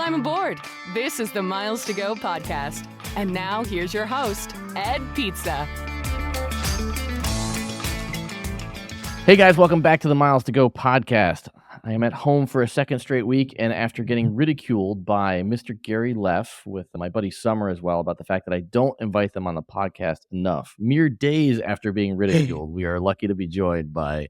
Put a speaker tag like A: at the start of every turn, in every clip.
A: time aboard. This is the Miles to Go podcast. And now here's your host, Ed Pizza.
B: Hey guys, welcome back to the Miles to Go podcast. I am at home for a second straight week, and after getting ridiculed by Mr. Gary Leff with my buddy Summer as well about the fact that I don't invite them on the podcast enough, mere days after being ridiculed, we are lucky to be joined by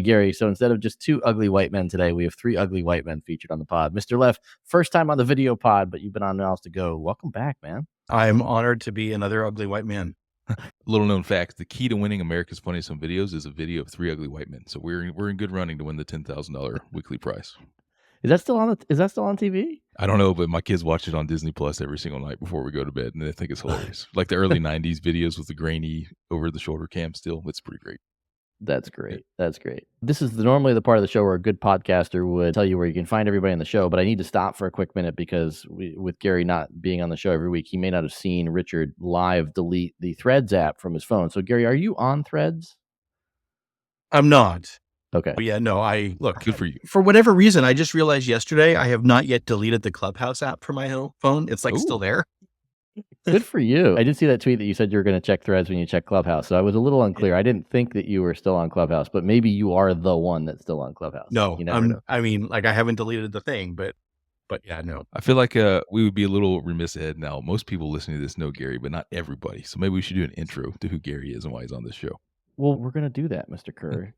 B: Gary. So instead of just two ugly white men today, we have three ugly white men featured on the pod. Mr. Leff, first time on the video pod, but you've been on Miles to Go. Welcome back, man.
C: I'm honored to be another ugly white man.
D: Little known fact: the key to winning America's Funniest Home Videos is a video of three ugly white men. So we're in good running to win the $10,000 weekly prize.
B: Is that still on TV?
D: I don't know, but my kids watch it on Disney Plus every single night before we go to bed, and they think it's hilarious. Like the early '90s videos with the grainy over the shoulder cam. Still, it's pretty great.
B: That's great. That's great. This is normally the part of the show where a good podcaster would tell you where you can find everybody on the show, but I need to stop for a quick minute because with Gary not being on the show every week, he may not have seen Richard live delete the Threads app from his phone. So, Gary, are you on Threads?
C: I'm not.
B: Okay.
C: But yeah, no, look.
D: Good for you.
C: For whatever reason, I just realized yesterday I have not yet deleted the Clubhouse app from my phone. It's still there.
B: Good for you. I did see that tweet that you said you were going to check Threads when you check Clubhouse. So I was a little unclear. I didn't think that you were still on Clubhouse, but maybe you are the one that's still on Clubhouse.
C: No,
B: you never know.
C: I mean, I haven't deleted the thing, but yeah, no.
D: I feel like we would be a little remiss, Ed. Now, most people listening to this know Gary, but not everybody. So maybe we should do an intro to who Gary is and why he's on this show.
B: Well, we're going to do that, Mr. Kerr.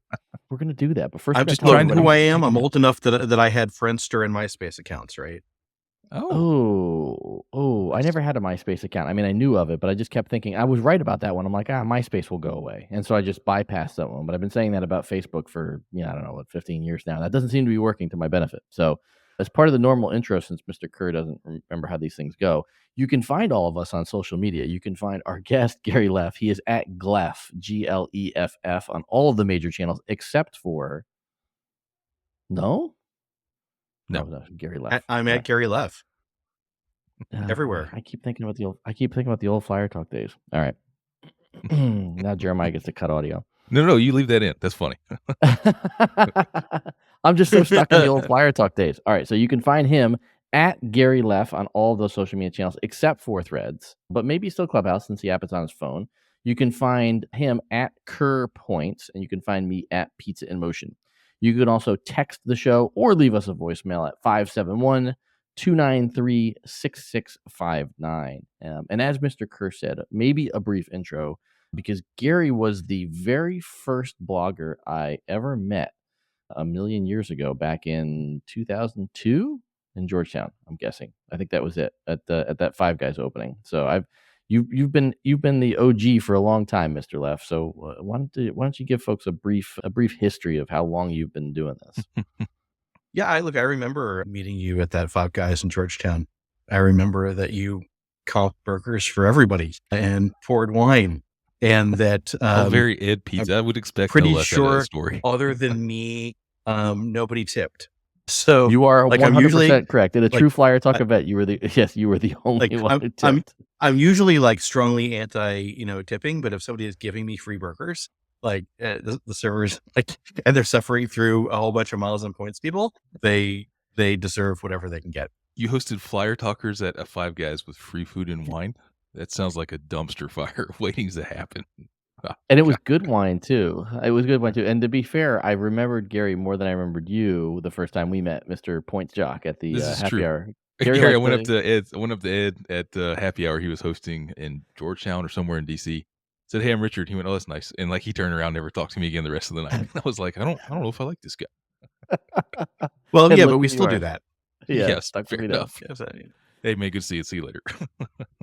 B: We're going to do that. But first,
C: I'm just learning who I am. I'm old enough that I had Friendster and MySpace accounts, right?
B: Oh, I never had a MySpace account. I mean, I knew of it, but I just kept thinking, I was right about that one. I'm like, MySpace will go away. And so I just bypassed that one. But I've been saying that about Facebook for, I don't know, 15 years now. That doesn't seem to be working to my benefit. So as part of the normal intro, since Mr. Kerr doesn't remember how these things go, you can find all of us on social media. You can find our guest, Gary Leff. He is at Gleff, Gleff, on all of the major channels, except for... No, Gary Leff.
C: I'm at Gary Leff. Everywhere.
B: I keep thinking about the old Flyer Talk days. All right. Now Jeremiah gets to cut audio.
D: No, you leave that in. That's funny.
B: I'm just so stuck in the old Flyer Talk days. All right, so you can find him at Gary Leff on all of those social media channels except for Threads, but maybe still Clubhouse since the app is on his phone. You can find him at Kerr Points, and you can find me at Pizza in Motion. You can also text the show or leave us a voicemail at 571-293-6659. And as Mr. Kerr said, maybe a brief intro, because Gary was the very first blogger I ever met a million years ago, back in 2002 in Georgetown, I'm guessing. I think that was it at that Five Guys opening. So You've been the OG for a long time, Mr. Leff. So why don't you give folks a brief history of how long you've been doing this?
C: Yeah, I remember meeting you at that Five Guys in Georgetown. I remember that you cooked burgers for everybody and poured wine, and that
D: very Ed Pizza. I would expect
C: pretty
D: no less
C: sure
D: out of that story.
C: Other than me, nobody tipped. So
B: you are 100%
C: I'm usually
B: correct. In a true Flyer Talk event, you were the only one who tipped.
C: I'm usually strongly anti, tipping, but if somebody is giving me free burgers, the servers, and they're suffering through a whole bunch of miles and points people, they deserve whatever they can get.
D: You hosted Flyer Talkers at a Five Guys with free food and wine? That sounds like a dumpster fire waiting to happen.
B: And it was good wine too. And to be fair, I remembered Gary more than I remembered you the first time we met, Mr. Points Jock, at the happy hour.
D: Gary, I went up to Ed at happy hour he was hosting in Georgetown or somewhere in DC. Said, "Hey, I'm Richard." He went, "Oh, that's nice." And he turned around, never talked to me again the rest of the night. I was like, I don't know if I like this guy.
C: Well, yeah, but we still do that.
B: Yeah,
D: yes, fair enough.
C: Yes,
D: Hey, man, good to see you. See you later.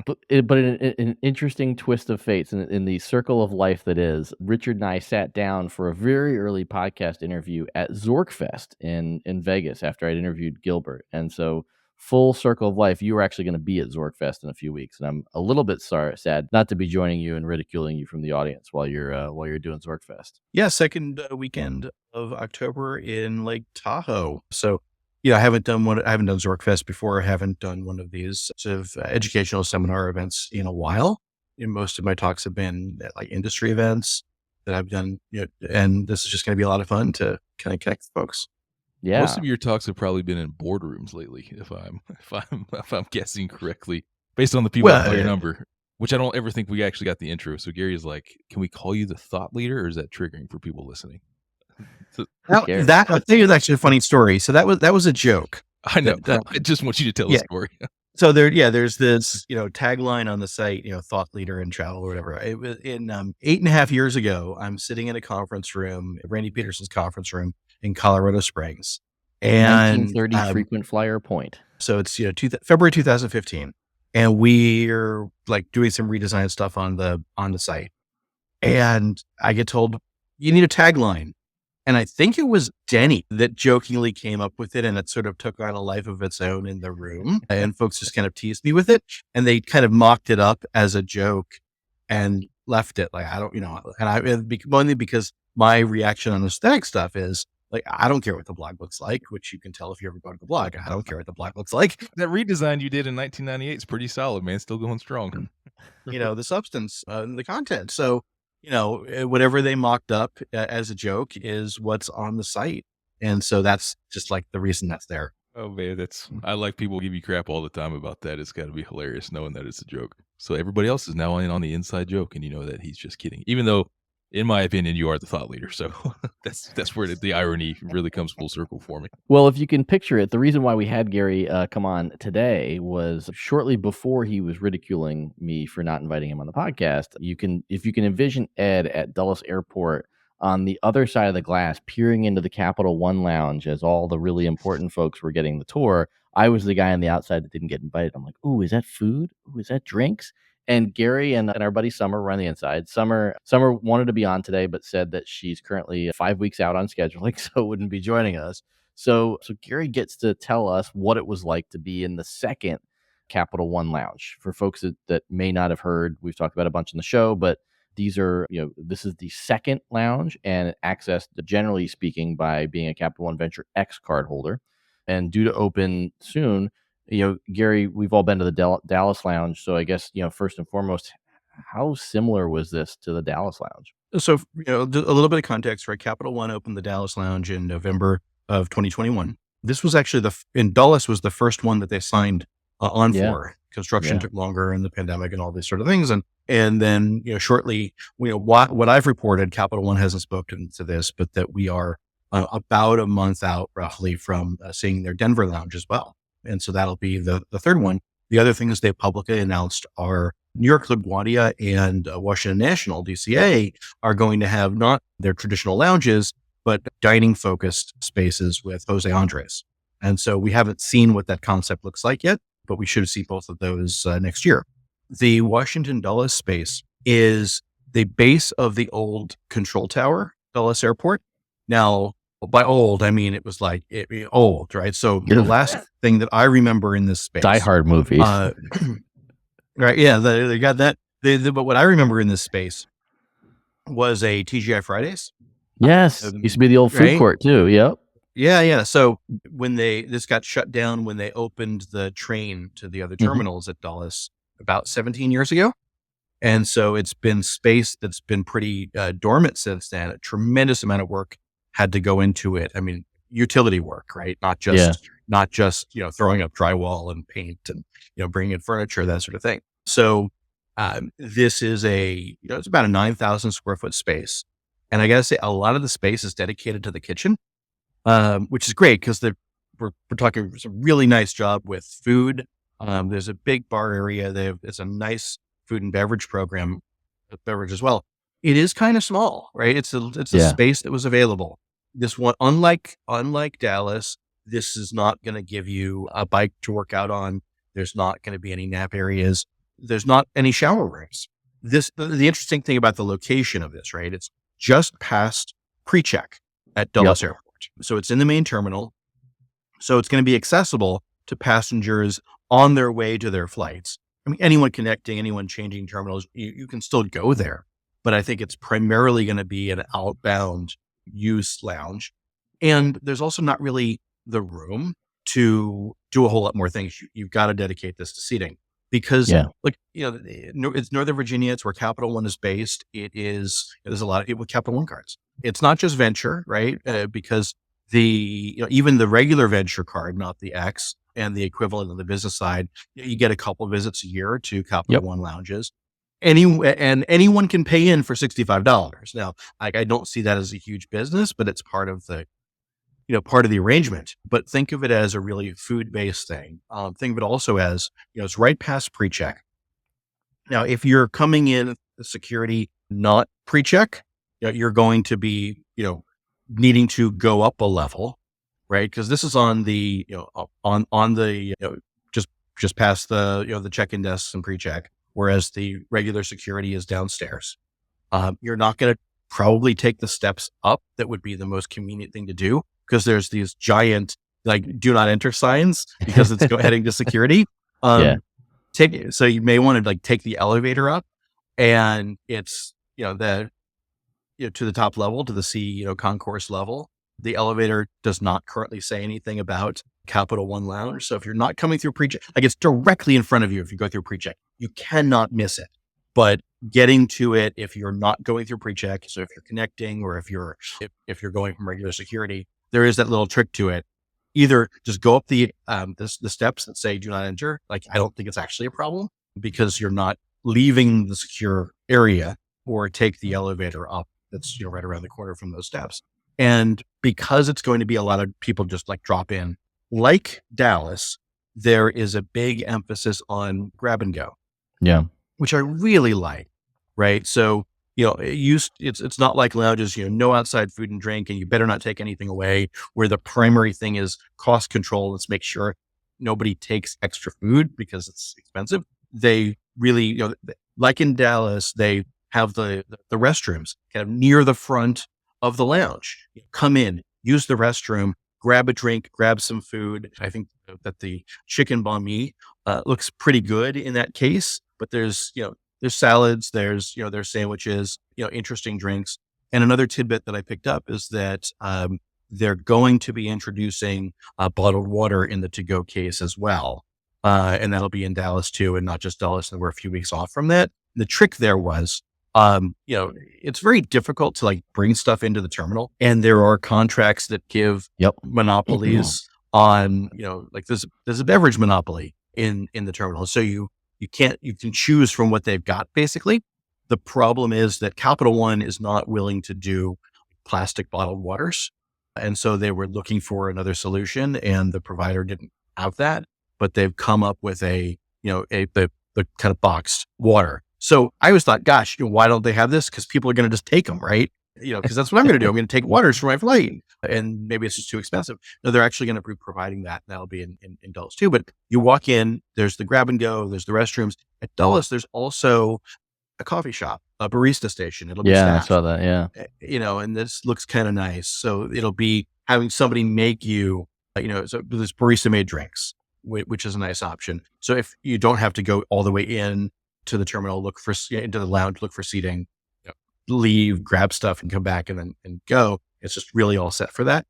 B: But in an interesting twist of fates, in the circle of life that is, Richard and I sat down for a very early podcast interview at Zorkfest in Vegas after I'd interviewed Gilbert. And so, full circle of life, you were actually going to be at Zorkfest in a few weeks. And I'm a little bit sad not to be joining you and ridiculing you from the audience while you're doing Zorkfest.
C: Yeah, second weekend of October in Lake Tahoe. So, I haven't done Zorkfest before. I haven't done one of these sort of educational seminar events in a while. Most of my talks have been at industry events that I've done, and this is just going to be a lot of fun to kind of connect with folks.
D: Most
B: Yeah.
D: of your talks have probably been in boardrooms lately, if I'm guessing correctly, based on the people that call your
C: Well,
D: number. Which I don't ever think we actually got the intro. So Gary is like, "Can we call you the thought leader, or is that triggering for people listening?" So,
B: Who cares?
C: I'll tell you actually a funny story. So that was a joke.
D: I know.
C: That,
D: I just want you to tell the
C: yeah.
D: story.
C: So there's this, tagline on the site, thought leader in travel or whatever. It was in 8.5 years ago. I'm sitting in a conference room, Randy Peterson's conference room in Colorado Springs, and
B: 1930 frequent flyer point.
C: so it's February 2015, and we're like doing some redesign stuff on the site, and I get told you need a tagline. And I think it was Denny that jokingly came up with it, and it sort of took on a life of its own in the room. And folks just kind of teased me with it, and they kind of mocked it up as a joke and left it. Like, I don't, only because my reaction on aesthetic stuff is like, I don't care what the blog looks like, which you can tell if you ever go to the blog. I don't care what the blog looks like.
D: That redesign you did in 1998 is pretty solid, man. Still going strong.
C: The substance, the content. So, whatever they mocked up as a joke is what's on the site. And so that's just like the reason that's there.
D: Oh man, I like people give you crap all the time about that. It's got to be hilarious knowing that it's a joke. So everybody else is now in on the inside joke, and you know that he's just kidding. Even though, in my opinion, you are the thought leader. So that's where the irony really comes full circle for me.
B: Well, if you can picture it, the reason why we had Gary come on today was shortly before he was ridiculing me for not inviting him on the podcast. If you can envision Ed at Dulles Airport on the other side of the glass, peering into the Capital One lounge as all the really important folks were getting the tour. I was the guy on the outside that didn't get invited. I'm like, ooh, is that food? Ooh, is that drinks? And Gary and our buddy Summer were on the inside. Summer wanted to be on today, but said that she's currently 5 weeks out on scheduling, so wouldn't be joining us. So Gary gets to tell us what it was like to be in the second Capital One lounge. For folks that may not have heard, we've talked about a bunch in the show, but this is the second lounge, and accessed, generally speaking, by being a Capital One Venture X card holder, and due to open soon. Gary, we've all been to the Dallas lounge. So I guess, first and foremost, how similar was this to the Dallas lounge?
C: So, a little bit of context, right? Capital One opened the Dallas lounge in November of 2021. This was actually in Dulles was the first one that they signed on for. Construction took longer in the pandemic and all these sort of things. And then, shortly, what I've reported, Capital One hasn't spoken to this, but that we are about a month out roughly from seeing their Denver lounge as well. And so that'll be the third one. The other things they publicly announced are New York LaGuardia and Washington National, DCA, are going to have not their traditional lounges, but dining focused spaces with Jose Andres. And so we haven't seen what that concept looks like yet, but we should see both of those next year. The Washington Dulles space is the base of the old control tower, Dulles Airport. Now, by old, I mean it was like old, right? So the last thing that I remember in this space,
B: Die Hard movies,
C: right? Yeah, they got that. But what I remember in this space was a TGI Fridays.
B: Yes, used to be the old food court too. Yep.
C: Yeah. So when this got shut down when they opened the train to the other terminals at Dulles about 17 years ago. And so it's been space that's been pretty dormant since then. A tremendous amount of work had to go into it. I mean, utility work, right? Not just throwing up drywall and paint and, bringing in furniture, that sort of thing. So this is it's about a 9,000 square foot space. And I got to say, a lot of the space is dedicated to the kitchen, which is great because we're talking some really nice job with food. There's a big bar area. It's a nice food and beverage program, beverage as well. It is kind of small, right? It's a space that was available. This one, unlike Dallas, this is not going to give you a bike to work out on. There's not going to be any nap areas. There's not any shower rooms. The interesting thing about the location of this, right? It's just past pre-check at Dulles Airport. So it's in the main terminal. So it's going to be accessible to passengers on their way to their flights. I mean, anyone connecting, anyone changing terminals, you can still go there. But I think it's primarily going to be an outbound use lounge. And there's also not really the room to do a whole lot more things. You've got to dedicate this to seating because it's Northern Virginia. It's where Capital One is based. There's a lot of people with Capital One cards. It's not just venture, right? Because even the regular venture card, not the X, and the equivalent on the business side, you get a couple of visits a year to Capital
B: Yep.
C: One lounges. Anyone can pay in for $65. Now, I don't see that as a huge business, but it's part of the arrangement. But think of it as a really food-based thing. Think of it also as, it's right past pre-check. Now, if you're coming in the security not pre-check, you're going to be, needing to go up a level, right? Because this is on the, on the, just past the, the check-in desks and pre-check, whereas the regular security is downstairs. You're not going to probably take the steps up. That would be the most convenient thing to do, because there's these giant, do not enter signs, because it's heading to security.
B: Yeah.
C: So you may want to take the elevator up, and it's, to the top level, to the C, concourse level. The elevator does not currently say anything about Capital One Lounge. So if you're not coming through pre-check, it's directly in front of you. If you go through pre-check, you cannot miss it. But getting to it, if you're not going through pre-check, so if you're connecting, or if you're going from regular security, there is that little trick to it. Either just go up the steps that say do not enter. I don't think it's actually a problem, because you're not leaving the secure area, or take the elevator up that's right around the corner from those steps. And because it's going to be a lot of people just drop in, like Dallas, there is a big emphasis on grab and go.
B: Yeah.
C: Which I really like, right? So, it's not like lounges, no outside food and drink, and you better not take anything away, where the primary thing is cost control. Let's make sure nobody takes extra food because it's expensive. They really, like in Dallas, they have the restrooms kind of near the front of the lounge. Come in, use the restroom, grab a drink, grab some food. I think that the chicken banh mi looks pretty good in that case, but there's salads, there's sandwiches, interesting drinks. And another tidbit that I picked up is that they're going to be introducing bottled water in the to-go case as well. And that'll be in Dallas too, and not just Dallas. And we're a few weeks off from that. The trick there was, it's very difficult to bring stuff into the terminal, and there are contracts that give monopolies on, there's a beverage monopoly in the terminal. So you can choose from what they've got, basically. The problem is that Capital One is not willing to do plastic bottled waters. And so they were looking for another solution, and the provider didn't have that, but they've come up with the kind of boxed water. So I always thought, gosh, why don't they have this? Because people are going to just take them, right? Because that's what I'm going to do. I'm going to take waters for my flight, and maybe it's just too expensive. No, they're actually going to be providing that. That'll be in Dulles too. But you walk in, there's the grab and go, there's the restrooms. At Dulles, there's also a coffee shop, a barista station. It'll be
B: Yeah, I
C: staffed,
B: saw that. Yeah.
C: and this looks kind of nice. So it'll be having somebody make you, so there's barista made drinks, which is a nice option. So if you don't have to go all the way in to the terminal, into the lounge, look for seating, leave, grab stuff, and come back and go. It's just really all set for that.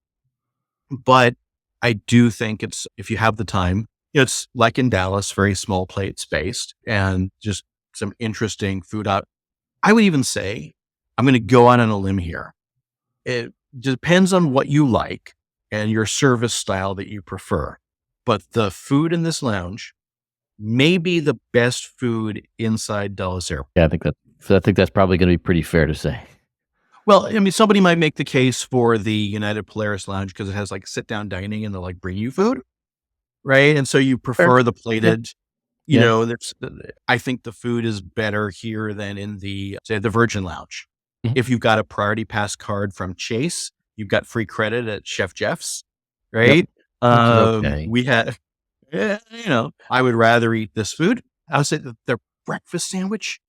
C: But I do think if you have the time, it's like in Dallas, very small plate spaced, and just some interesting food out. I would even say, I'm going to go out on a limb here. It depends on what you like and your service style that you prefer. But the food in this lounge may be the best food inside Dulles Airport.
B: Yeah, I think that's probably going to be pretty fair to say.
C: Well, I mean, somebody might make the case for the United Polaris Lounge because it has sit down dining and they'll bring you food, right? And so you prefer the plated. I think the food is better here than in the Virgin Lounge.
B: Mhm.
C: If you've got a priority pass card from Chase, you've got free credit at Chef Jeff's, right?
B: Okay.
C: We had, I would rather eat this food. I would say that their breakfast sandwich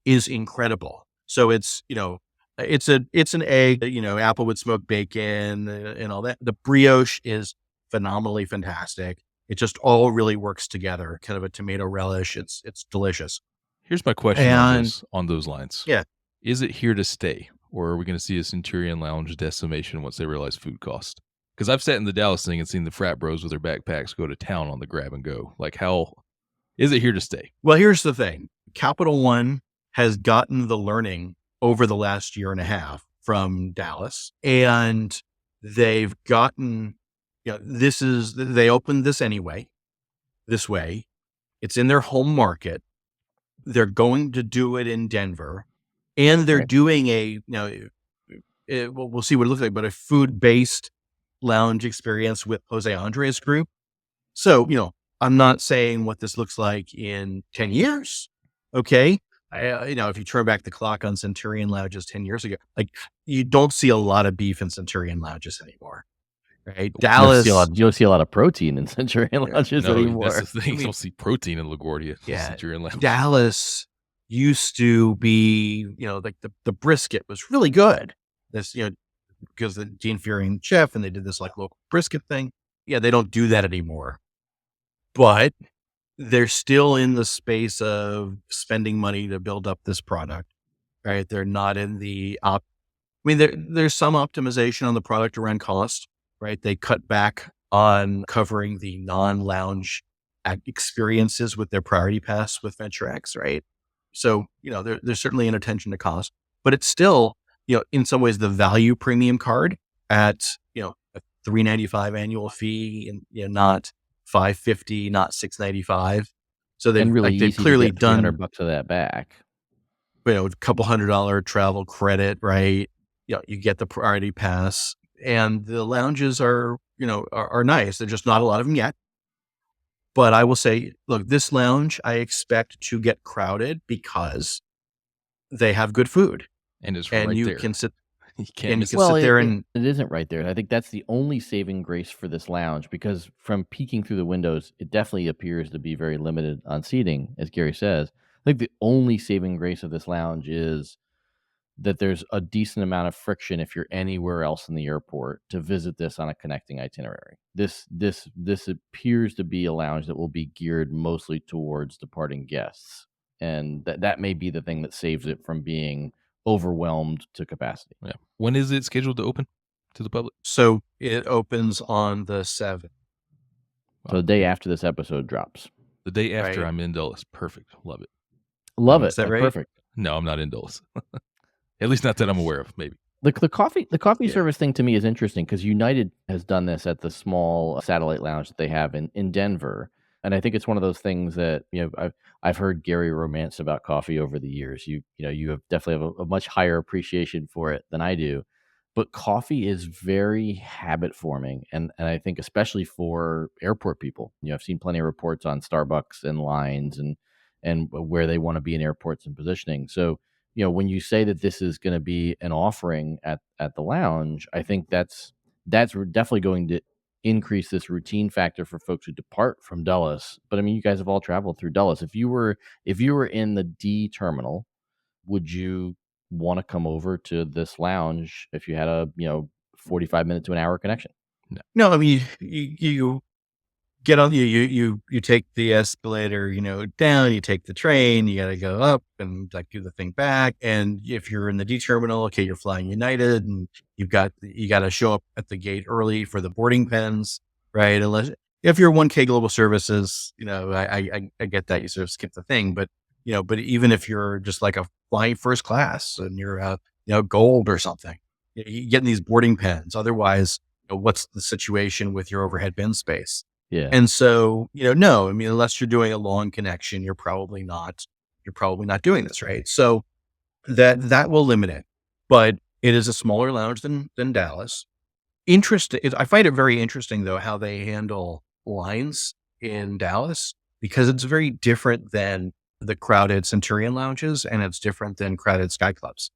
C: is incredible. So it's an egg, apple with smoked bacon and all that. The brioche is phenomenally fantastic. It just all really works together. Kind of a tomato relish. It's delicious.
D: Here's my question on those lines.
C: Yeah.
D: Is it here to stay, or are we going to see a Centurion Lounge decimation once they realize food cost? Because I've sat in the Dallas thing and seen the frat bros with their backpacks go to town on the grab and go. How is it here to stay?
C: Well, here's the thing. Capital One has gotten the learning over the last year and a half from Dallas, and they've gotten, they opened this anyway, this way. It's in their home market. They're going to do it in Denver, and they're
B: Right.
C: doing we'll see what it looks like, but a food-based lounge experience with Jose Andres Group. So, I'm not saying what this looks like in 10 years. Okay. If you turn back the clock on Centurion lounges 10 years ago, like you don't see a lot of beef in Centurion lounges anymore, right?
B: You don't see a
C: Dallas.
B: lot. You don't see a lot of protein in Centurion lounges
D: No,
B: anymore.
D: that's the thing. You don't see protein in LaGuardia.
C: Yeah,
D: Centurion Lounge.
C: Dallas used to be, like the brisket was really good. This, because the Dean Fearing chef, and they did this like local brisket thing. Yeah, they don't do that anymore, but they're still in the space of spending money to build up this product, right? They're not in the there's some optimization on the product around cost, right? They cut back on covering the non-lounge experiences with their priority pass with Venture X, right? So, there's certainly an attention to cost, but it's still, in some ways the value premium card at, a $395 annual fee and, not $550, not $695. So
B: and really
C: they've
B: easy
C: clearly
B: to get $300
C: done,
B: of that back.
C: a couple $100 travel credit, right? You get the priority pass, and the lounges are nice. There's just not a lot of them yet. But I will say, look, this lounge, I expect to get crowded because they have good food,
D: And it's
C: and
D: right
C: you
D: there.
C: can sit
D: You can't
C: and you
D: miss
C: can
D: it.
C: sit there and
B: it isn't right there. I think that's the only saving grace for this lounge, because from peeking through the windows, it definitely appears to be very limited on seating, as Gary says. I think the only saving grace of this lounge is that there's a decent amount of friction if you're anywhere else in the airport to visit this on a connecting itinerary. This appears to be a lounge that will be geared mostly towards departing guests, and that may be the thing that saves it from being overwhelmed to capacity.
D: Yeah. When is it scheduled to open to the public?
C: so it opens on the 7th.
B: So the day after this episode drops.
D: The day after
C: Right.
D: I'm in Dulles. Perfect. Love it.
B: Love
C: Is
B: it.
C: that right?
B: Perfect.
D: No, I'm not in Dulles. At least not that I'm aware of, maybe.
B: The coffee
C: Yeah.
B: service thing to me is interesting, because United has done this at the small satellite lounge that they have in Denver, and I think it's one of those things that I've heard Gary romance about coffee over the years. You have definitely have a much higher appreciation for it than I do, but coffee is very habit forming, and I think especially for airport people. I've seen plenty of reports on Starbucks and lines and where they want to be in airports and positioning. So when you say that this is going to be an offering at the lounge, I think that's definitely going to increase this routine factor for folks who depart from Dulles. But I mean, you guys have all traveled through Dulles. If you were in the D terminal, would you want to come over to this lounge if you had a 45-minute to an hour connection?
C: No, I mean, you get on you take the escalator, down, you take the train, you got to go up and like do the thing back. And if you're in the D terminal, okay, you're flying United, and you got to show up at the gate early for the boarding pens, right? Unless if you're 1K Global Services, I get that you sort of skip the thing, but but even if you're just like a flying first class and you're gold or something, you get in these boarding pens. Otherwise, what's the situation with your overhead bin space?
B: Yeah.
C: And so, no, I mean, unless you're doing a long connection, you're probably not doing this, right? So that will limit it, but it is a smaller lounge than Dallas. Interesting. I find it very interesting though, how they handle lines in Dallas, because it's very different than the crowded Centurion lounges, and it's different than crowded Sky Clubs.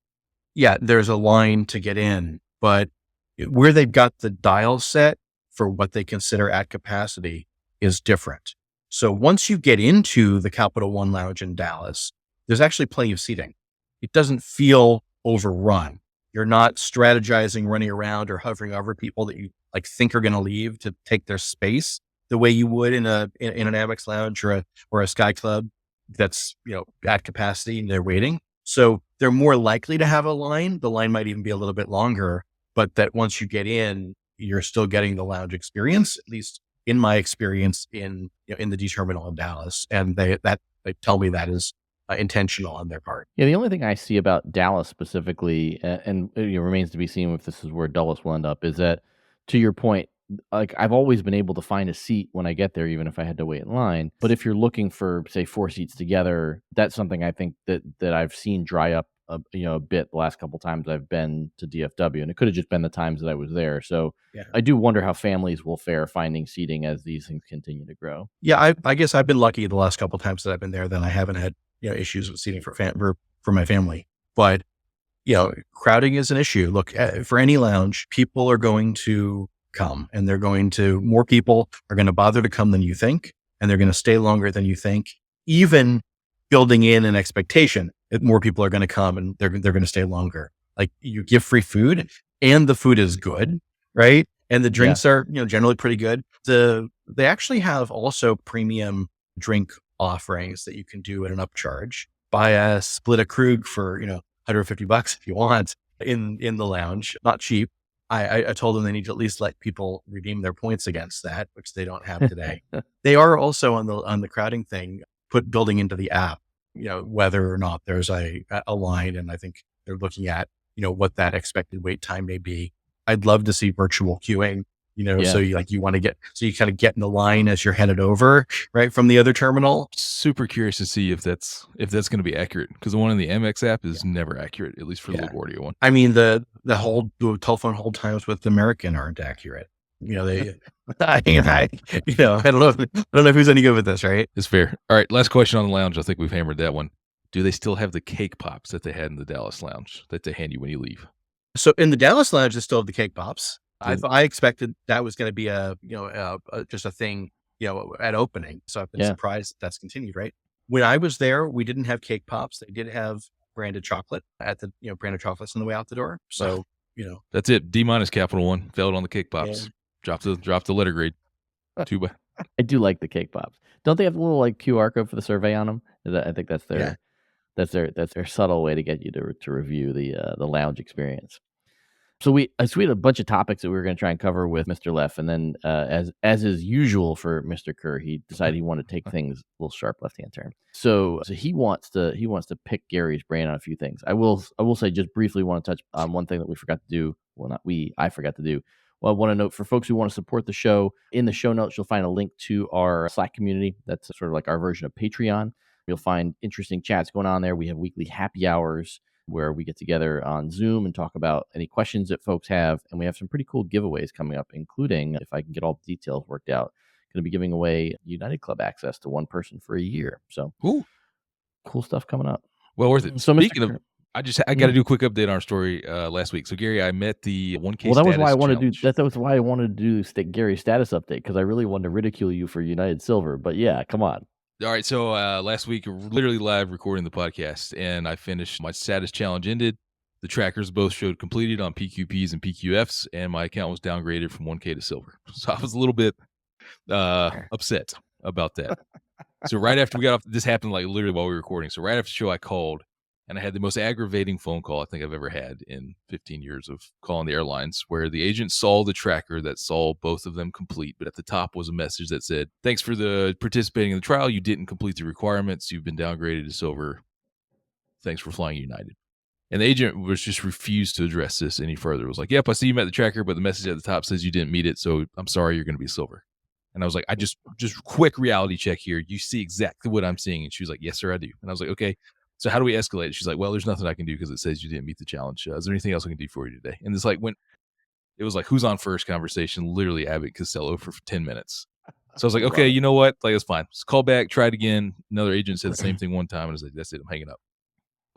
C: Yeah, there's a line to get in, but where they've got the dial set for what they consider at capacity is different. So once you get into the Capital One Lounge in Dallas, there's actually plenty of seating. It doesn't feel overrun. You're not strategizing, running around or hovering over people that you like think are going to leave to take their space the way you would in an Amex lounge or a Sky Club that's, at capacity and they're waiting. So they're more likely to have a line. The line might even be a little bit longer, but that once you get in, you're still getting the lounge experience, at least in my experience in the D terminal in Dallas. And they tell me that is intentional on their part.
B: Yeah, the only thing I see about Dallas specifically, and it remains to be seen if this is where Dulles will end up, is that to your point, like I've always been able to find a seat when I get there, even if I had to wait in line. But if you're looking for, say, 4 seats together, that's something I think that I've seen dry up a bit the last couple times I've been to DFW, and it could have just been the times that I was there. So
C: Yeah.
B: I do wonder how families will fare finding seating as these things continue to grow.
C: Yeah, I guess I've been lucky the last couple times that I've been there that I haven't had issues with seating for my family. But crowding is an issue. Look, for any lounge, people are going to come, and more people are going to bother to come than you think, and they're going to stay longer than you think, even building in an expectation that more people are going to come and they're going to stay longer. Like, you give free food and the food is good, right? And the drinks are, generally pretty good. They actually have also premium drink offerings that you can do at an upcharge. Buy a split a Krug for, $150 if you want in the lounge. Not cheap. I told them they need to at least let people redeem their points against that, which they don't have today. They are also on the crowding thing, building into the app, whether or not there's a line. And I think they're looking at, what that expected wait time may be. I'd love to see virtual queuing, so you want to you kind of get in the line as you're headed over, right, from the other terminal.
D: Super curious to see if that's going to be accurate, because the one in the Amex app is never accurate, at least for the LaGuardia one.
C: I mean, the telephone hold times with American aren't accurate. They, I don't know if who's any good with this, right?
D: It's fair. All right, last question on the lounge. I think we've hammered that one. Do they still have the cake pops that they had in the Dallas lounge that they hand you when you leave?
C: So in the Dallas lounge, they still have the cake pops. I expected that was going to be just a thing, at opening. So I've been surprised that's continued, right? When I was there, we didn't have cake pops. They did have branded chocolate at the, branded chocolates on the way out the door. So,
D: that's it. D- Capital One failed on the cake pops. Yeah. Dropped the letter grade. Too bad.
B: I do like the cake pops. Don't they have a little like QR code for the survey on them? I think that's their subtle way to get you to review the lounge experience. So we had a bunch of topics that we were going to try and cover with Mr. Leff, and then as is usual for Mr. Kerr, he decided he wanted to take things a little sharp left-hand turn. So he wants to pick Gary's brain on a few things. I will say just briefly want to touch on one thing that we forgot to do. Well, not we, I forgot to do. Well, I want to note for folks who want to support the show, in the show notes, you'll find a link to our Slack community. That's sort of like our version of Patreon. You'll find interesting chats going on there. We have weekly happy hours where we get together on Zoom and talk about any questions that folks have. And we have some pretty cool giveaways coming up, including, if I can get all the details worked out, going to be giving away United Club access to one person for a year. So cool stuff coming up.
D: Well worth it.
B: So
D: Speaking of, I got to do a quick update on our story last week. So Gary, I met the 1K.
B: Well, that was why I wanted
D: challenge.
B: to do that. Was why I wanted to do Gary's status update, because I really wanted to ridicule you for United Silver. But yeah, come on.
D: All right, so last week, literally live recording the podcast, and I finished my status challenge ended. The trackers both showed completed on PQPs and PQFs, and my account was downgraded from 1K to silver. So I was a little bit upset about that. So right after we got off, this happened like literally while we were recording. So right after the show, I called, and I had the most aggravating phone call I think I've ever had in 15 years of calling the airlines, where the agent saw the tracker that saw both of them complete, but at the top was a message that said, "Thanks for participating in the trial. You didn't complete the requirements. You've been downgraded to silver. Thanks for flying United." And the agent was just refused to address this any further. It was like, "Yep, I see you met the tracker, but the message at the top says you didn't meet it, so I'm sorry, you're going to be silver." And I was like, I just quick reality check here. You see exactly what I'm seeing. And she was like, "Yes, sir, I do." And I was like, "Okay. So how do we escalate?" She's like, "Well, there's nothing I can do because it says you didn't meet the challenge. Is there anything else I can do for you today?" And it's like it was like who's on first conversation, literally Abbott Costello for 10 minutes. So I was like, okay, you know what? Like, it's fine. Just call back, try it again. Another agent said the same thing one time, and I was like, that's it, I'm hanging up.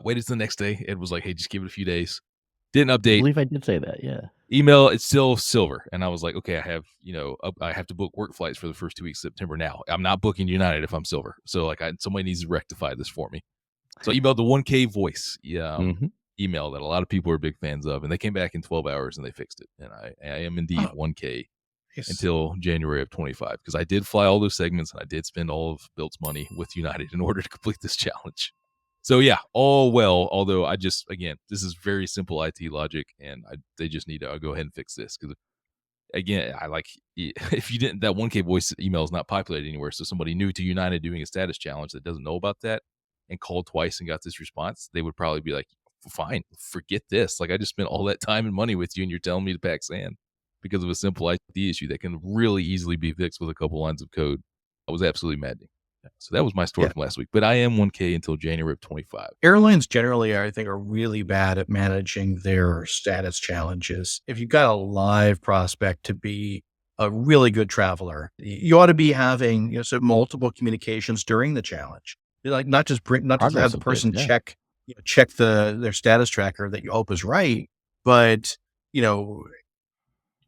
D: Waited till the next day. Ed was like, hey, just give it a few days. Didn't update.
B: I believe I did say that, yeah.
D: Email, it's still silver. And I was like, okay, I have to book work flights for the first 2 weeks of September now. I'm not booking United if I'm silver. So like somebody needs to rectify this for me. So I emailed the 1K voice email that a lot of people are big fans of, and they came back in 12 hours and they fixed it. And I am indeed 1K until January of 25, because I did fly all those segments and I did spend all of Bilt's money with United in order to complete this challenge. So yeah, all well, although again, this is very simple IT logic, and they just need to go ahead and fix this, because again, if you didn't, that 1K voice email is not populated anywhere. So somebody new to United doing a status challenge that doesn't know about that and called twice and got this response, they would probably be like, fine, forget this. Like, I just spent all that time and money with you and you're telling me to pack sand. because of a simple IT issue that can really easily be fixed with a couple lines of code. I was absolutely maddening. So that was my story
C: Yeah.
D: from last week. But I am 1K until January of 25.
C: Airlines generally, I think, are really bad at managing their status challenges. If you've got a live prospect to be a really good traveler, you ought to be having so multiple communications during the challenge. Like not just have
B: Progress
C: the
B: updates,
C: person
B: yeah.
C: check their status tracker that you hope is right, but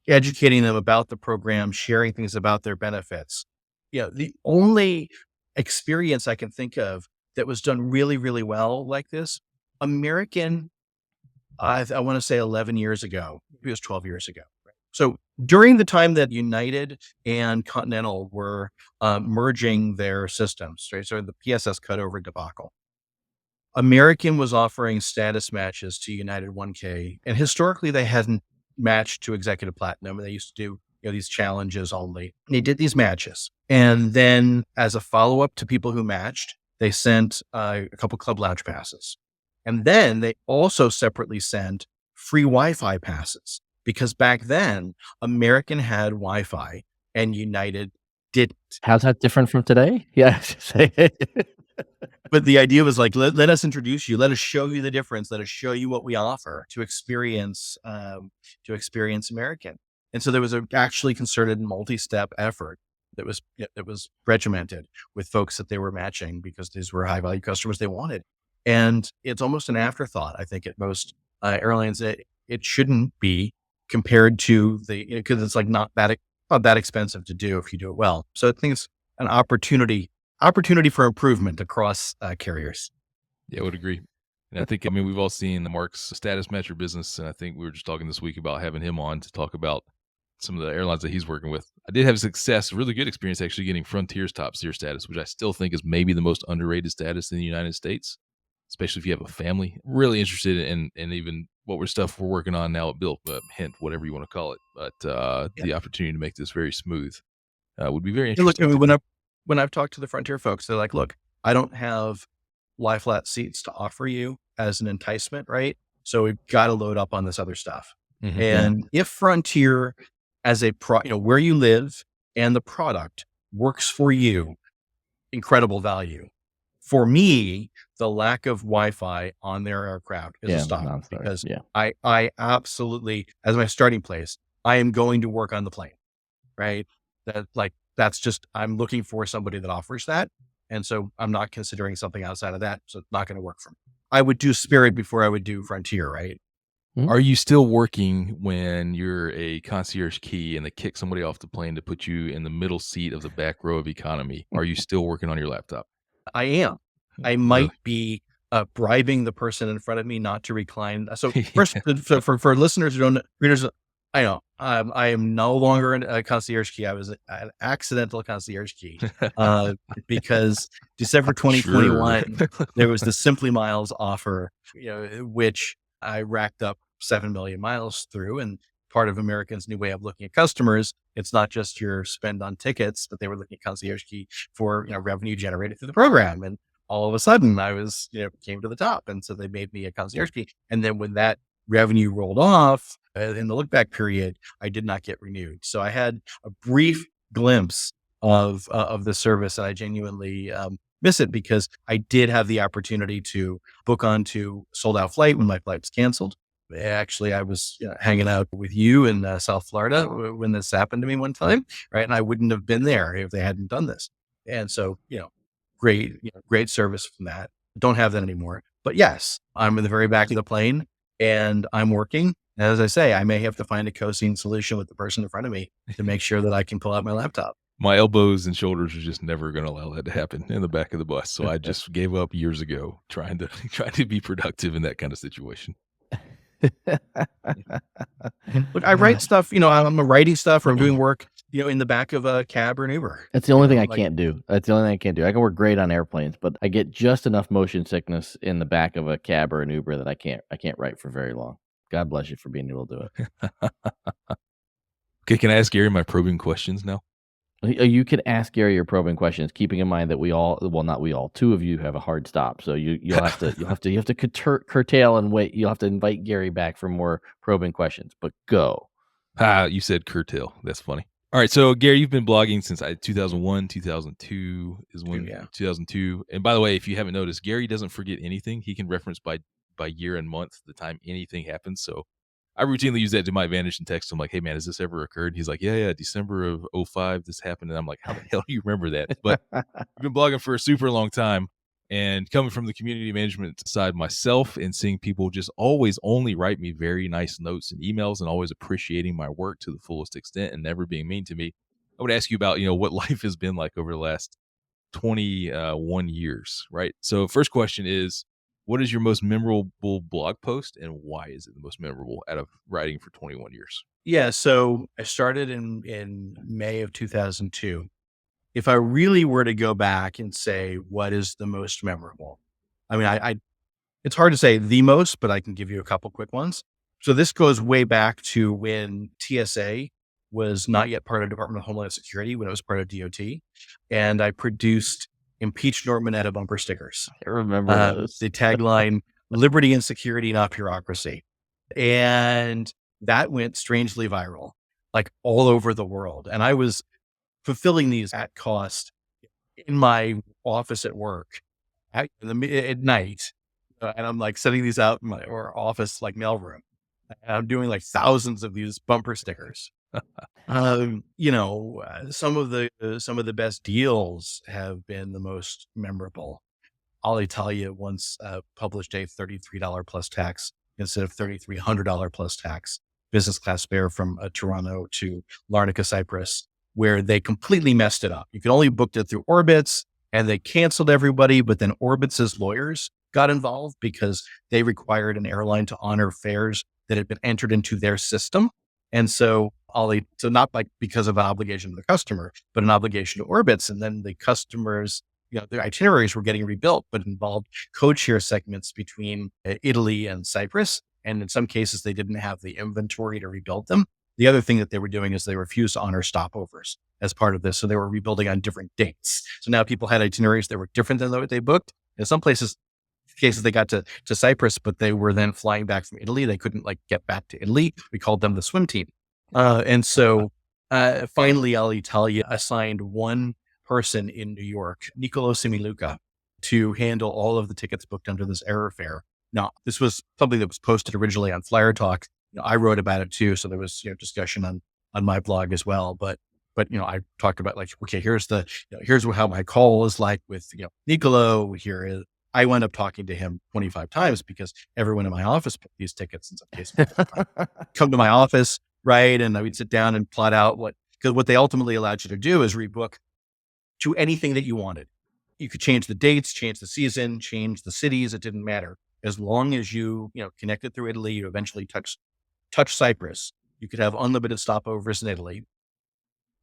C: educating them about the program, sharing things about their benefits. The only experience I can think of that was done really, really well like this, American, I want to say 11 years ago, maybe it was 12 years ago. So during the time that United and Continental were merging their systems, right? So the PSS cutover debacle, American was offering status matches to United 1K, and historically they hadn't matched to Executive Platinum. They used to do these challenges only. They did these matches, and then as a follow up to people who matched, they sent a couple Club Lounge passes, and then they also separately sent free Wi-Fi passes because back then American had Wi-Fi and United didn't.
B: How's that different from today? Yeah.
C: But the idea was like, let us introduce you. Let us show you the difference. Let us show you what we offer to experience American. And so there was a actually concerted multi-step effort that was regimented with folks that they were matching because these were high value customers they wanted. And it's almost an afterthought, I think, at most airlines. It shouldn't be compared to because it's like not that expensive to do if you do it well. So I think it's an opportunity for improvement across carriers.
D: Yeah, I would agree. And I think, we've all seen Mark's status matcher business. And I think we were just talking this week about having him on to talk about some of the airlines that he's working with. I did have really good experience actually getting Frontier's top tier status, which I still think is maybe the most underrated status in the United States, especially if you have a family. Really interested in even what stuff we're working on now at Bill, hint, whatever you want to call it. But the opportunity to make this very smooth would be very interesting.
C: Look, when I've talked to the Frontier folks, they're like, look, I don't have lie flat seats to offer you as an enticement, right? So we've got to load up on this other stuff.
D: Mhm.
C: And if Frontier as where you live and the product works for you, incredible value. For me, the lack of Wi-Fi on their aircraft is a stop because I absolutely, as my starting place, I am going to work on the plane, right? That's just, I'm looking for somebody that offers that. And so I'm not considering something outside of that. So it's not going to work for me. I would do Spirit before I would do Frontier, right?
D: Are you still working when you're a concierge key and they kick somebody off the plane to put you in the middle seat of the back row of economy? Are you still working on your laptop?
C: I am. I might be bribing the person in front of me not to recline. So first, for listeners who don't know, readers, I know I am no longer a concierge key. I was an accidental concierge key because December 2021, there was the Simply Miles offer, which I racked up 7 million miles through. And part of American's new way of looking at customers, it's not just your spend on tickets, but they were looking at concierge key for revenue generated through the program. And all of a sudden I was, came to the top. And so they made me a concierge key. And then when that revenue rolled off in the look back period, I did not get renewed. So I had a brief glimpse of the service, and I genuinely miss it because I did have the opportunity to book onto sold out flight when my flight was canceled. Actually, I was hanging out with you in South Florida when this happened to me one time, right? And I wouldn't have been there if they hadn't done this. And so, great service from that. Don't have that anymore. But yes, I'm in the very back of the plane and I'm working. As I say, I may have to find a co-scene solution with the person in front of me to make sure that I can pull out my laptop.
D: My elbows and shoulders are just never going to allow that to happen in the back of the bus. So I just gave up years ago trying to be productive in that kind of situation.
C: Look, I write stuff, I'm writing stuff or I'm doing work, in the back of a cab or an Uber.
B: That's the only thing I can't do. That's the only thing I can't do. I can work great on airplanes, but I get just enough motion sickness in the back of a cab or an Uber that I can't write for very long. God bless you for being able to do it.
D: Okay, can I ask Gary my probing questions now?
B: You could ask Gary your probing questions, keeping in mind that not we all, two of you have a hard stop. So you'll have to curtail and wait. You'll have to invite Gary back for more probing questions, but go.
D: You said curtail. That's funny. All right, so Gary, you've been blogging since 2001, 2002 is when
C: Yeah.
D: 2002. And by the way, if you haven't noticed, Gary doesn't forget anything. He can reference by year and month the time anything happens. So I routinely use that to my advantage and text him like, "Hey man, has this ever occurred?" He's like, "Yeah, December of '05, this happened." And I'm like, "How the hell do you remember that?" But you've been blogging for a super long time. And coming from the community management side myself and seeing people just always only write me very nice notes and emails and always appreciating my work to the fullest extent and never being mean to me, I would ask you about, what life has been like over the last 21 years, right? So first question is, what is your most memorable blog post and why is it the most memorable out of writing for 21 years?
C: Yeah. So I started in May of 2002. If I really were to go back and say, what is the most memorable? I mean, it's hard to say the most, but I can give you a couple quick ones. So this goes way back to when TSA was not yet part of Department of Homeland Security, when it was part of DOT. And I produced Impeach Norman at a bumper stickers.
B: I remember those.
C: The tagline, liberty and security, not bureaucracy. And that went strangely viral, like all over the world. And I was fulfilling these at cost in my office at work at night. And I'm like sending these out in my office, like mailroom. And I'm doing like thousands of these bumper stickers. Some of the best deals have been the most memorable. Alitalia once published a $33 plus tax instead of $3,300 plus tax business class fare from Toronto to Larnaca, Cyprus, where they completely messed it up. You could only book it through Orbitz and they canceled everybody, but then Orbitz's lawyers got involved because they required an airline to honor fares that had been entered into their system. And so not like because of an obligation to the customer, but an obligation to Orbitz. And then the customers, their itineraries were getting rebuilt, but involved code share segments between Italy and Cyprus. And in some cases, they didn't have the inventory to rebuild them. The other thing that they were doing is they refused to honor stopovers as part of this. So they were rebuilding on different dates. So now people had itineraries that were different than what they booked. In some cases they got to Cyprus, but they were then flying back from Italy. They couldn't get back to Italy. We called them the swim team. And so finally Alitalia assigned one person in New York, Nicolo Similuca, to handle all of the tickets booked under this error fare. Now, this was something that was posted originally on Flyer Talk. I wrote about it too. So there was, discussion on my blog as well. But I talked about okay, here's how my call is like with, Nicolo. I wound up talking to him 25 times because everyone in my office booked these tickets in some cases. Come to my office, right? And I would sit down and plot out because what they ultimately allowed you to do is rebook to anything that you wanted. You could change the dates, change the season, change the cities. It didn't matter. As long as you, connected through Italy, you eventually touch Cyprus. You could have unlimited stopovers in Italy,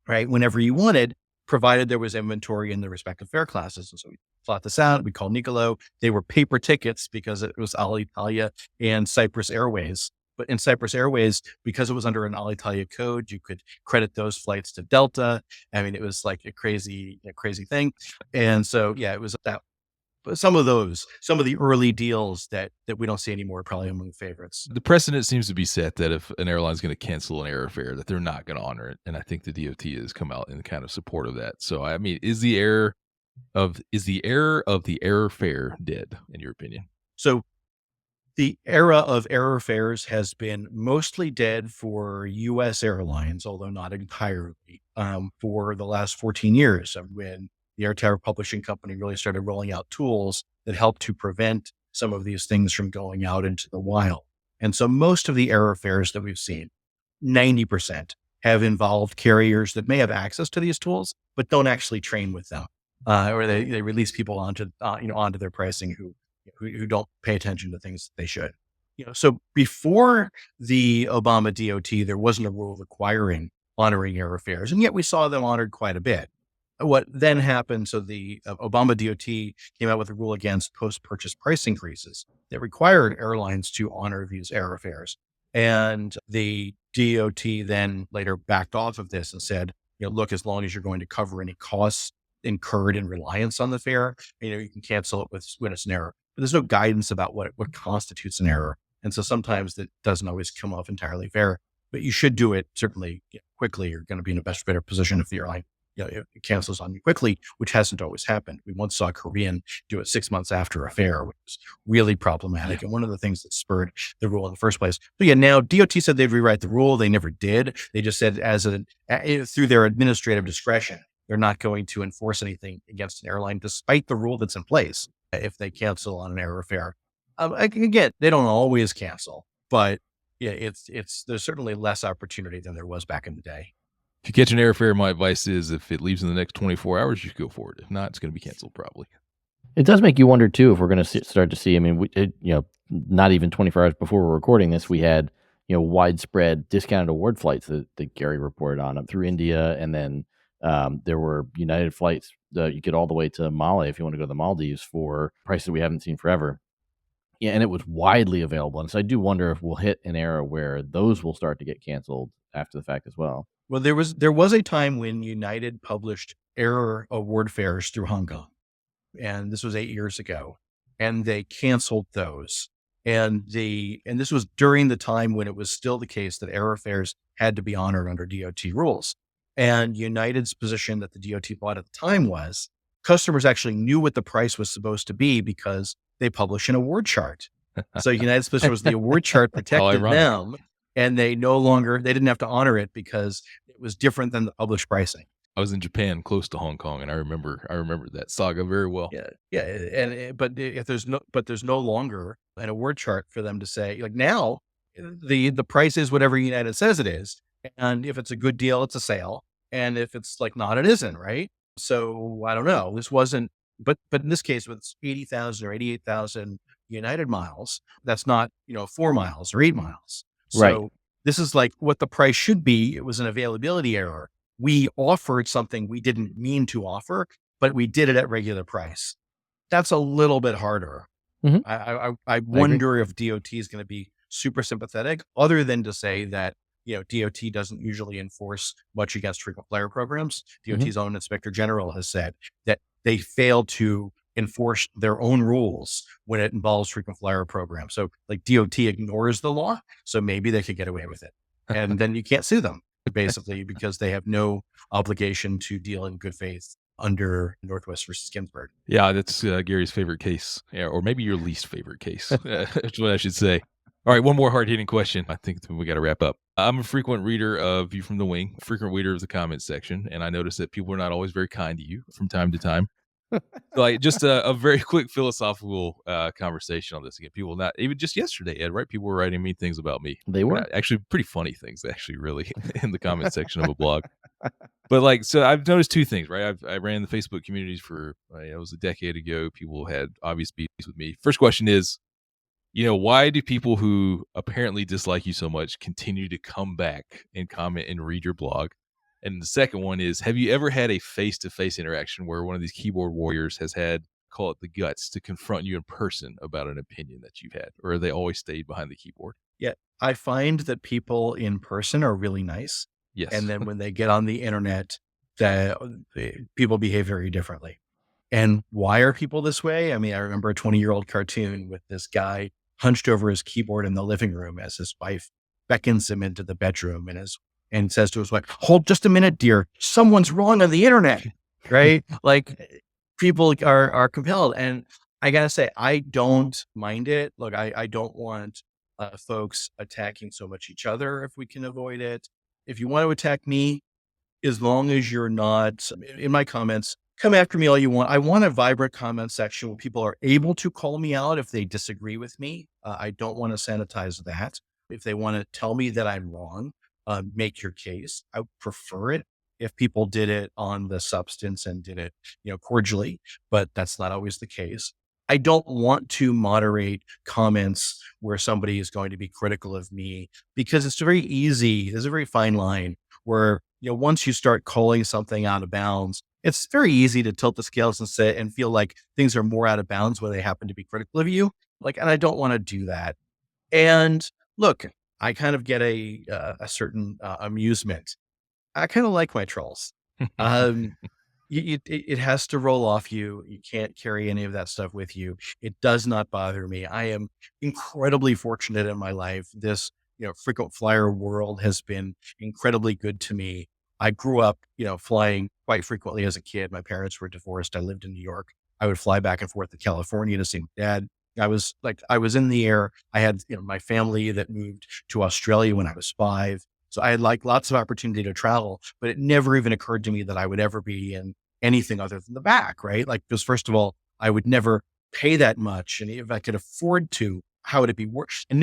C: right? Whenever you wanted, provided there was inventory in the respective fare classes. And so we plot this out. We called Nicolo. They were paper tickets because it was Alitalia and Cyprus Airways. But in Cyprus Airways, because it was under an Alitalia code, you could credit those flights to Delta. I mean, it was like a crazy thing. And so, yeah, it was that. But some of the early deals that we don't see anymore are probably among the favorites.
D: The precedent seems to be set that if an airline is going to cancel an error fare, that they're not going to honor it. And I think the DOT has come out in kind of support of that. So, I mean, is the error of the error fare dead, in your opinion?
C: So the era of error fares has been mostly dead for U.S. airlines, although not entirely, for the last 14 years when the Air Tower Publishing Company really started rolling out tools that helped to prevent some of these things from going out into the wild. And so most of the error fares that we've seen, 90%, have involved carriers that may have access to these tools, but don't actually train with them, or they release people onto their pricing who don't pay attention to things that they should. So before the Obama DOT, there wasn't a rule requiring honoring error fares, and yet we saw them honored quite a bit. What then happened, so the Obama DOT came out with a rule against post-purchase price increases that required airlines to honor these error fares. And the DOT then later backed off of this and said, look, as long as you're going to cover any costs incurred in reliance on the fare, you can cancel it when it's an error. But there's no guidance about what constitutes an error. And so sometimes that doesn't always come off entirely fair. but you should do it certainly quickly. You're going to be in a better position if the airline it cancels on you quickly, which hasn't always happened. We once saw Korean do it 6 months after a fare, which was really problematic. And one of the things that spurred the rule in the first place. So now DOT said they'd rewrite the rule. They never did. They just said through their administrative discretion, they're not going to enforce anything against an airline, despite the rule that's in place, if they cancel on an error fare. Again, they don't always cancel, but there's certainly less opportunity than there was back in the day.
D: If you catch an airfare, my advice is if it leaves in the next 24 hours, you should go for it. If not, it's going to be canceled probably.
B: It does make you wonder too if we're going to start to see. I mean, not even 24 hours before we're recording this, we had widespread discounted award flights that Gary reported on up through India, and then there were United flights you get all the way to Mali if you want to go to the Maldives for prices we haven't seen forever. Yeah, and it was widely available, and so I do wonder if we'll hit an era where those will start to get canceled after the fact as well.
C: Well, there was a time when United published error award fares through Hong Kong, and this was 8 years ago, and they canceled those. And this was during the time when it was still the case that error fares had to be honored under DOT rules. And United's position that the DOT bought at the time was customers actually knew what the price was supposed to be because they publish an award chart. So United's position was the award chart protected them, and they didn't have to honor it because it was different than the published pricing.
D: I was in Japan close to Hong Kong, and I remember that saga very well.
C: Yeah. But there's no longer an award chart for them to say, like, now the price is whatever United says it is. And if it's a good deal, it's a sale. And if it's like not, it isn't, right? So I don't know. This wasn't, but in this case, with 80,000 or 88,000 United miles, that's not, 4 miles or 8 miles. So
B: Right.
C: This is like what the price should be. It was an availability error. We offered something we didn't mean to offer, but we did it at regular price. That's a little bit harder.
B: Mhm.
C: I wonder if DOT is going to be super sympathetic, other than to say that, DOT doesn't usually enforce much against frequent flyer programs. DOT's own inspector general has said that they fail to enforce their own rules when it involves frequent flyer programs. So like DOT ignores the law, so maybe they could get away with it. And then you can't sue them basically because they have no obligation to deal in good faith under Northwest versus Ginsburg.
D: Yeah, that's Gary's favorite case, or maybe your least favorite case. That's what I should say. All right, one more hard-hitting question. I think we got to wrap up. I'm a frequent reader of View from the Wing, frequent reader of the comments section, and I notice that people are not always very kind to you from time to time. Like just a very quick philosophical conversation on this. Again, people not even just yesterday, Ed, right? People were writing mean things about me.
B: They were
D: actually pretty funny things, actually, really, in the comment section of a blog. But so I've noticed two things, right? I ran the Facebook communities for it was a decade ago. People had obvious beefs with me. First question is, why do people who apparently dislike you so much continue to come back and comment and read your blog? And the second one is, have you ever had a face-to-face interaction where one of these keyboard warriors has had, call it the guts, to confront you in person about an opinion that you've had? Or have they always stayed behind the keyboard?
C: Yeah, I find that people in person are really nice.
D: Yes.
C: And then when they get on the internet, people behave very differently. And why are people this way? I mean, I remember a 20-year-old cartoon with this guy hunched over his keyboard in the living room as his wife beckons him into the bedroom and says to his wife, "Hold just a minute, dear. Someone's wrong on the internet," right? Like people are compelled. And I got to say, I don't mind it. Look, I don't want folks attacking so much each other if we can avoid it. If you want to attack me, as long as you're not in my comments, come after me all you want. I want a vibrant comment section where people are able to call me out if they disagree with me. I don't want to sanitize that. If they want to tell me that I'm wrong, make your case. I would prefer it if people did it on the substance and did it, cordially, but that's not always the case. I don't want to moderate comments where somebody is going to be critical of me because it's very easy. There's a very fine line where, once you start calling something out of bounds, it's very easy to tilt the scales and feel like things are more out of bounds when they happen to be critical of you. And I don't want to do that. And look, I kind of get a certain amusement. I kind of like my trolls. It has to roll off you. You can't carry any of that stuff with you. It does not bother me. I am incredibly fortunate in my life. This, frequent flyer world has been incredibly good to me. I grew up, flying quite frequently as a kid. My parents were divorced. I lived in New York. I would fly back and forth to California to see my dad. I was in the air. I had, my family that moved to Australia when I was 5. So I had lots of opportunity to travel, but it never even occurred to me that I would ever be in anything other than the back, right? Because first of all, I would never pay that much. And if I could afford to, how would it be worse? I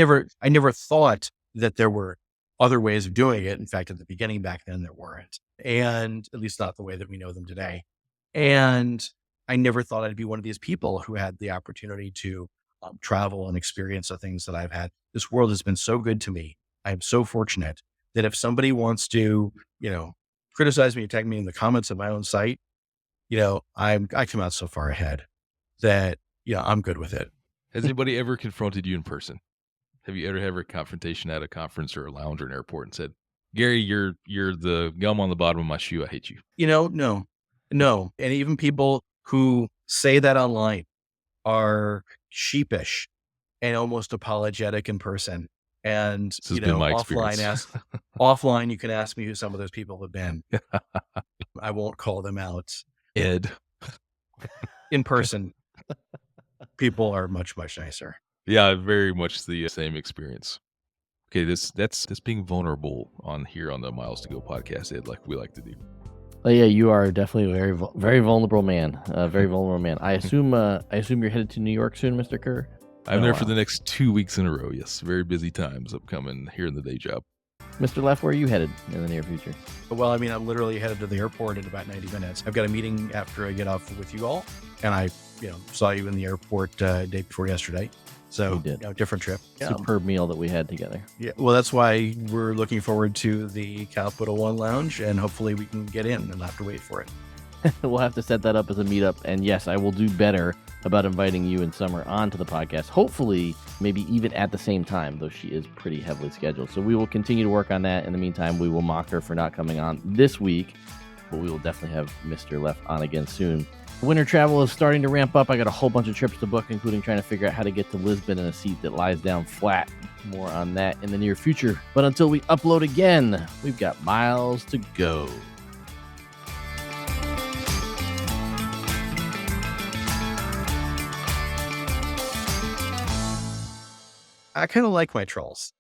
C: never thought that there were other ways of doing it. In fact, at the beginning back then, there weren't. And at least not the way that we know them today. And I never thought I'd be one of these people who had the opportunity to travel and experience the things that I've had. This world has been so good to me. I'm so fortunate that if somebody wants to, criticize me, attack me in the comments of my own site, I come out so far ahead that, I'm good with it.
D: Has anybody ever confronted you in person? Have you ever had a confrontation at a conference or a lounge or an airport and said, Gary, you're the gum on the bottom of my shoe. I hate you.
C: No. And even people who say that online are sheepish and almost apologetic in person. And,
D: This has been my experience.
C: offline, you can ask me who some of those people have been. I won't call them out.
D: Ed.
C: In person, people are much, much nicer.
D: Yeah, very much the same experience. Okay, that's being vulnerable on the Miles to Go podcast, Ed, like we like to do.
B: Yeah, you are definitely a very vulnerable man. Very vulnerable man. I assume you're headed to New York soon, Mr. Kerr?
D: I'm there for the next 2 weeks in a row. Yes, very busy times upcoming here in the day job.
B: Mr. Leff, where are you headed in the near future?
C: Well, I'm literally headed to the airport in about 90 minutes. I've got a meeting after I get off with you all, and I, saw you in the airport day before yesterday. So,
B: We did.
C: Different trip.
B: Superb meal that we had together.
C: Yeah. Well, that's why we're looking forward to the Capital One Lounge, and hopefully we can get in and not have to wait for it.
B: We'll have to set that up as a meetup. And yes, I will do better about inviting you and Summer onto the podcast. Hopefully, maybe even at the same time, though she is pretty heavily scheduled. So we will continue to work on that. In the meantime, we will mock her for not coming on this week, but we will definitely have Mr. Leff on again soon. Winter travel is starting to ramp up. I got a whole bunch of trips to book, including trying to figure out how to get to Lisbon in a seat that lies down flat. More on that in the near future. But until we upload again, we've got miles to go.
C: I kind of like my trolls.